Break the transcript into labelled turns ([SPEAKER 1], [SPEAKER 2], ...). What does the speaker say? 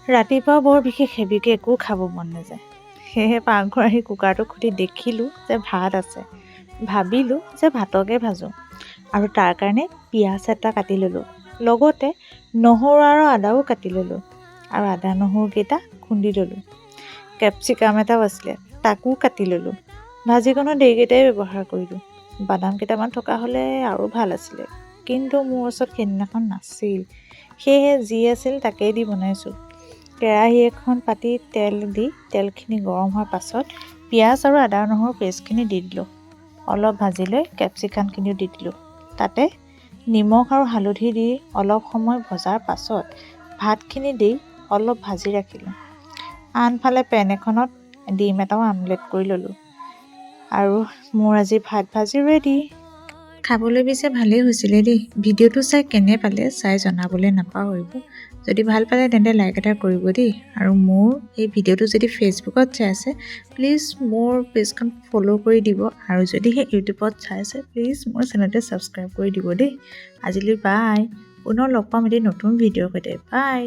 [SPEAKER 1] ৰাতিপুৱা বৰ বিশেষ হেভিকৈ একো খাব মন নাযায়। সেয়েহে পাকঘৰ আহি কুকাৰটো খুলি দেখিলোঁ যে ভাত আছে। ভাবিলোঁ যে ভাতকে ভাজোঁ আৰু তাৰ কাৰণে পিঁয়াজ এটা কাটি ল'লোঁ। লগতে নহৰু আৰু আদাও কাটি ল'লোঁ আৰু আদা নহৰুকেইটা খুন্দি ল'লোঁ। কেপচিকাম এটাও আছিলে, তাকো কাটি ল'লোঁ। ভাজিকণো দেৰিকেইটাই ব্যৱহাৰ কৰিলোঁ। বাদাম কেইটামান থকা হ'লে আৰু ভাল আছিলে, কিন্তু মোৰ ওচৰত সেইদিনাখন নাছিল। সেয়েহে যি আছিল তাকেই দি বনাইছোঁ। কেৰাহী এখন পাতি তেল দি তেলখিনি গৰম হোৱাৰ পাছত পিঁয়াজ আৰু আদা নহৰু পেষ্টখিনি দি দিলোঁ। অলপ ভাজি লৈ কেপচিকামখিনিও দি দিলোঁ। তাতে নিমখ আৰু হালধি দি অলপ সময় ভজাৰ পাছত ভাতখিনি দি অলপ ভাজি ৰাখিলোঁ। আনফালে পেন এখনত ডিম এটাও আমলেট কৰি ল'লোঁ আৰু মোৰ আজি ভাত ভাজি ৰেডি। খাবলৈ পিছে ভালেই হৈছিলে দেই। ভিডিঅ'টো চাই কেনে পালে চাই জনাবলৈ নাপাহৰিব। যদি ভাল পালে তেন্তে লাইক এটা কৰিব দেই। আৰু মোৰ এই ভিডিঅ'টো যদি ফেচবুকত চাই আছে প্লিজ মোৰ পেজখন ফ'ল' কৰি দিব, আৰু যদিহে ইউটিউবত চাই আছে প্লিজ মোৰ চেনেলটো ছাবস্ক্ৰাইব কৰি দিব দেই। আজিলৈ বাই। পুনৰ লগ পাম এটি নতুন ভিডিঅ'ৰ সৈতে। বাই।